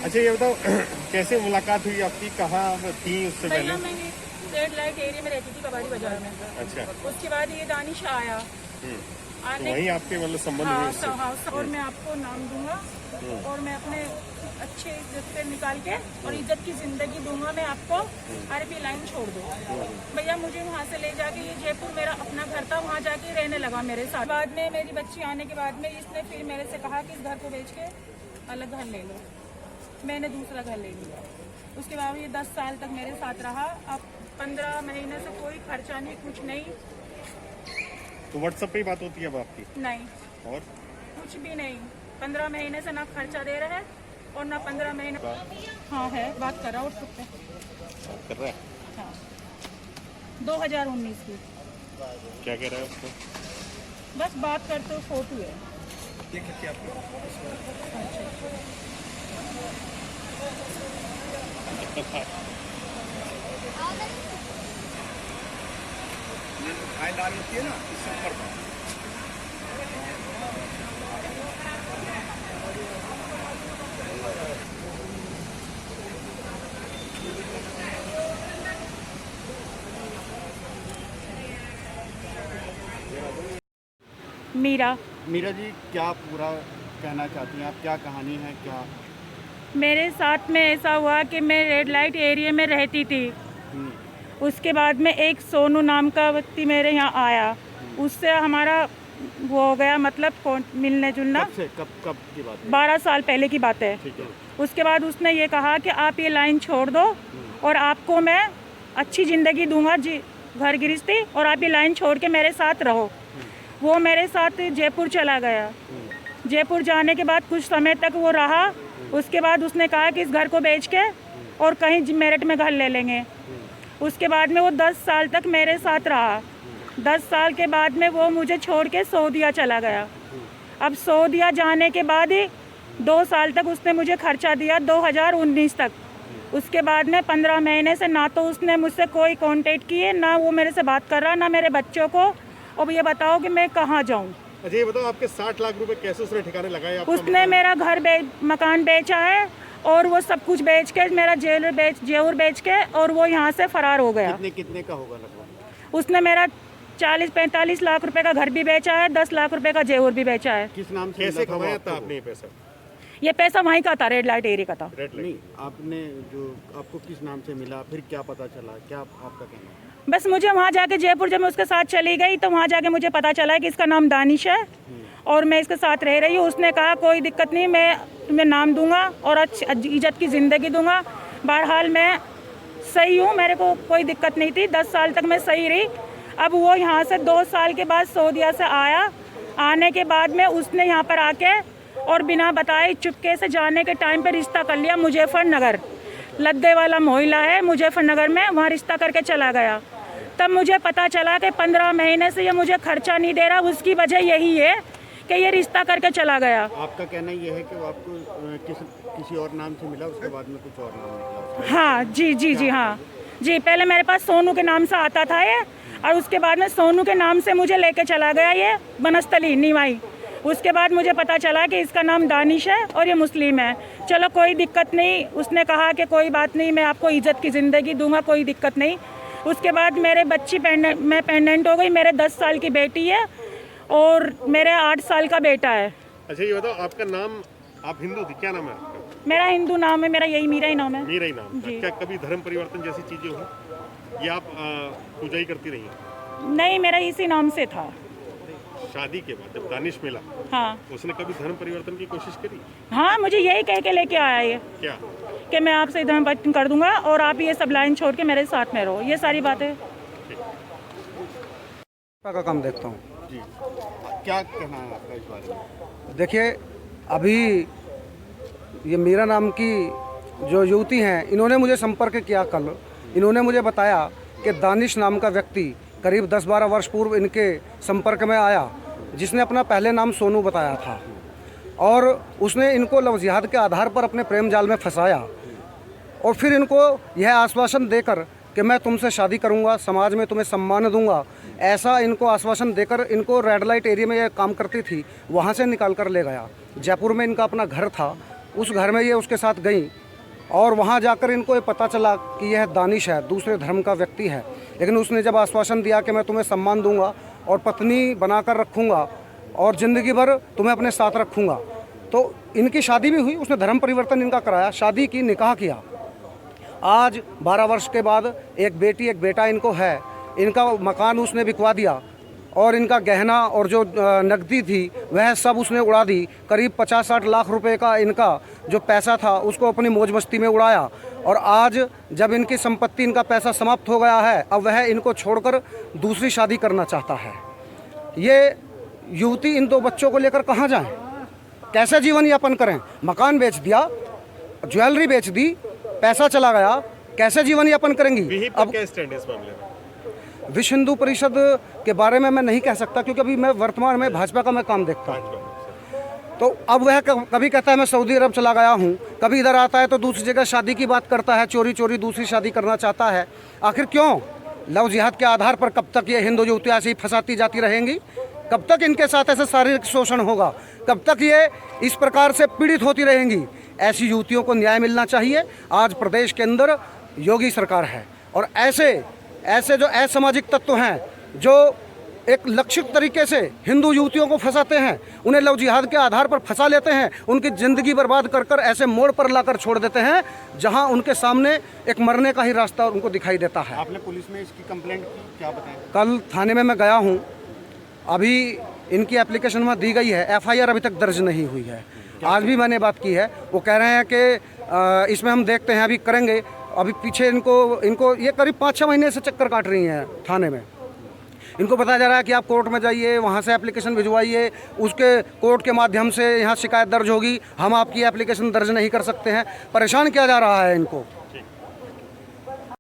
अच्छा ये बताओ कैसे मुलाकात हुई आपकी, कहाँ थी उससे भैया पहले? मैं रेड लाइट एरिया में रहती थी, कबाड़ी बाजार में। अच्छा। उसके बाद ये दानिश आया। तो आने वहीं आपके मतलब संबंध हुए हाँ, उससे? हाँ, और मैं आपको नाम दूंगा और मैं अपने अच्छे इज्जत से निकाल के और इज्जत की जिंदगी दूंगा मैं आपको। आरपी लाइन छोड़ दो भैया। मुझे वहाँ से ले जाके, ये जयपुर मेरा अपना घर था, वहाँ जाके रहने लगा मेरे साथ। बाद में मेरी बच्ची आने के बाद में इसने फिर मेरे से कहा कि इस घर को बेच के अलग घर ले लो। मैंने दूसरा घर ले लिया। उसके बाद ये 10 साल तक मेरे साथ रहा। अब 15 महीने से कोई खर्चा नहीं, कुछ नहीं। तो व्हाट्सएप पे ही बात होती है अब आपकी? नहीं, और कुछ भी नहीं। 15 महीने से ना खर्चा दे रहे हैं और ना 15 महीने। हाँ है, बात कर रहा हूँ पे। कर रहा है? हाँ, 2019 की। क्या कह रहा है उसको? बस बात करते हो, फोटो है। ये कितनी आपको? फाइल होती है ना, इससे ऊपर मीरा। मीरा जी, क्या पूरा कहना चाहती हैं आप? क्या कहानी है क्या? मेरे साथ में ऐसा हुआ कि मैं रेड लाइट एरिया में रहती थी। उसके बाद में एक सोनू नाम का व्यक्ति मेरे यहाँ आया। उससे हमारा वो हो गया, मतलब मिलने जुलना। कब से कब की बात है? 12 साल पहले की बात है। ठीक है। उसके बाद उसने ये कहा कि आप ये लाइन छोड़ दो और आपको मैं अच्छी ज़िंदगी दूंगा जी, घर गृहस्थी, और आप ये लाइन छोड़ के मेरे साथ रहो। वो मेरे साथ जयपुर चला गया। जयपुर जाने के बाद कुछ समय तक वो रहा। उसके बाद उसने कहा कि इस घर को बेच के और कहीं मेरठ में घर ले लेंगे। उसके बाद में वो 10 साल तक मेरे साथ रहा। 10 साल के बाद में वो मुझे छोड़ के सऊदीया चला गया। अब सऊदीया जाने के बाद ही 2 साल तक उसने मुझे खर्चा दिया, 2019 तक। उसके बाद में 15 महीने से ना तो उसने मुझसे कोई कांटेक्ट किए, ना वो मेरे से बात कर रहा, ना मेरे बच्चों को। अब ये बताओ कि मैं कहाँ जाऊँ? अच्छा ये बताओ आपके 60 लाख रुपए कैसे उसने ठिकाने लगाए? उसने मेरा घर मकान बेचा है और वो सब कुछ बेच के, मेरा जेवर बेच के, और वो यहाँ से फरार हो गया। कितने का होगा लगभग? उसने मेरा 40-45 लाख रुपए का घर भी बेचा है, 10 लाख रुपए का जेवर भी बेचा है। किस नाम से कैसे मिला था वो कमाया आपको? था आपने ये पैसा? ये पैसा वहीं का था, रेड लाइट एरिया का था। रेड नहीं, लाइट? आपने जो आपको किस नाम से मिला, फिर क्या पता चला, क्या आपका कहना है? बस मुझे वहाँ जाके, जयपुर जब मैं उसके साथ चली गई तो वहाँ जाके मुझे पता चला कि इसका नाम दानिश है और मैं इसके साथ रह रही हूँ। उसने कहा कोई दिक्कत नहीं, मैं तुम्हें नाम दूंगा और अच्छी इज्जत की ज़िंदगी दूंगा। बहरहाल मैं सही हूँ, मेरे को कोई दिक्कत नहीं थी। 10 साल तक मैं सही रही। अब वो यहाँ से 2 साल के बाद सऊदीया से आया। आने के बाद में उसने यहाँ पर आके और बिना बताए चुपके से जाने के टाइम पे रिश्ता कर लिया। मुजफ्फरनगर लद्दे वाला मोहल्ला है मुजफ्फरनगर में, वहाँ रिश्ता करके चला गया। तब मुझे पता चला कि 15 महीने से ये मुझे खर्चा नहीं दे रहा। उसकी वजह यही है कि ये रिश्ता करके चला गया। आपका कहना ये है कि वो आपको किसी और नाम से मिला, उसके बाद में कुछ और नाम निकला? हाँ जी, हाँ जी। पहले मेरे पास सोनू के नाम से आता था ये, और उसके बाद में सोनू के नाम से मुझे लेके चला गया ये बनस्थली निवाई। उसके बाद मुझे पता चला कि इसका नाम दानिश है और ये मुस्लिम है। चलो कोई दिक्कत नहीं, उसने कहा कि कोई बात नहीं, मैं आपको इज्जत की ज़िंदगी दूंगा, कोई दिक्कत नहीं। उसके बाद मेरे बच्ची मैं पेंडेंट हो गई। मेरे 10 साल की बेटी है और मेरे 8 साल का बेटा है। अच्छा ये बताओ आपका नाम, आप हिंदू थी, क्या नाम है आपका? मेरा हिंदू नाम है, मेरा यही मीरा ही नाम है। मीरा ही नाम था। जी। क्या कभी धर्म परिवर्तन जैसी चीजें हुई या आप पूजा ही करती रही? नहीं, मेरा इसी नाम से था। शादी के बाद जब दानिश मिला, हाँ उसने कभी धर्म परिवर्तन की कोशिश करी? हाँ, मुझे यही कह के लेके आया ये क्या? कि मैं आपसे धर्म परिवर्तन कर दूंगा और आप ये सब लाइन छोड़ के मेरे साथ में रहो। ये सारी बातें का काम देखता हूँ जी। क्या कहना है आपका इस बारे में? देखिए, अभी ये मीरा नाम की जो युवती हैं, इन्होंने मुझे संपर्क किया कल। इन्होंने मुझे बताया कि दानिश नाम का व्यक्ति करीब 10-12 वर्ष पूर्व इनके संपर्क में आया, जिसने अपना पहले नाम सोनू बताया था, और उसने इनको लफ्ज़ियात के आधार पर अपने प्रेम जाल में फंसाया और फिर इनको यह आश्वासन देकर कि मैं तुमसे शादी करूंगा, समाज में तुम्हें सम्मान दूंगा, ऐसा इनको आश्वासन देकर इनको रेड लाइट एरिया में यह काम करती थी, वहाँ से निकाल कर ले गया। जयपुर में इनका अपना घर था, उस घर में ये उसके साथ गई और वहाँ जाकर इनको ये पता चला कि यह दानिश है, दूसरे धर्म का व्यक्ति है। लेकिन उसने जब आश्वासन दिया कि मैं तुम्हें सम्मान दूंगा और पत्नी बनाकर रखूंगा और ज़िंदगी भर तुम्हें अपने साथ रखूंगा, तो इनकी शादी भी हुई। उसने धर्म परिवर्तन इनका कराया, शादी की, निकाह किया। आज 12 वर्ष के बाद एक बेटी एक बेटा इनको है। इनका मकान उसने बिकवा दिया और इनका गहना और जो नकदी थी वह सब उसने उड़ा दी। करीब 50-60 लाख रुपए का इनका जो पैसा था उसको अपनी मौज मस्ती में उड़ाया। और आज जब इनकी संपत्ति, इनका पैसा समाप्त हो गया है, अब वह इनको छोड़कर दूसरी शादी करना चाहता है। ये युवती इन 2 बच्चों को लेकर कहाँ जाएं? कैसे जीवन यापन करें? मकान बेच दिया, ज्वेलरी बेच दी, पैसा चला गया, कैसे जीवन यापन करेंगी? विहिप का क्या स्टैंड है इस मामले में? विश्व हिंदू परिषद के बारे में मैं नहीं कह सकता, क्योंकि अभी मैं वर्तमान में भाजपा का मैं काम देखता हूँ। तो अब वह कभी कहता है मैं सऊदी अरब चला गया हूँ, कभी इधर आता है तो दूसरी जगह शादी की बात करता है, चोरी चोरी दूसरी शादी करना चाहता है। आखिर क्यों? लव जिहाद के आधार पर कब तक ये हिंदू युवतियाँ ऐसे ही फंसाती जाती रहेंगी? कब तक इनके साथ ऐसे शारीरिक शोषण होगा? कब तक ये इस प्रकार से पीड़ित होती रहेंगी? ऐसी युवतियों को न्याय मिलना चाहिए। आज प्रदेश के अंदर योगी सरकार है और ऐसे जो असामाजिक तत्व हैं जो एक लक्षित तरीके से हिंदू युवतियों को फंसाते हैं, उन्हें लव जिहाद के आधार पर फंसा लेते हैं, उनकी ज़िंदगी बर्बाद कर कर ऐसे मोड़ पर लाकर छोड़ देते हैं जहां उनके सामने एक मरने का ही रास्ता उनको दिखाई देता है। आपने पुलिस में इसकी कंप्लेंट की, क्या बताएं? कल थाने में मैं गया हूं, अभी इनकी एप्लीकेशन में दी गई है, FIR अभी तक दर्ज नहीं हुई है। आज भी मैंने बात की है, वो कह रहे हैं कि इसमें हम देखते हैं, अभी करेंगे। अभी पीछे इनको ये करीब 5-6 महीने से चक्कर काट रही हैं थाने में। इनको बताया जा रहा है कि आप कोर्ट में जाइए, वहाँ से एप्लीकेशन भिजवाइए, उसके कोर्ट के माध्यम से यहाँ शिकायत दर्ज होगी, हम आपकी एप्लीकेशन दर्ज नहीं कर सकते हैं। परेशान किया जा रहा है इनको।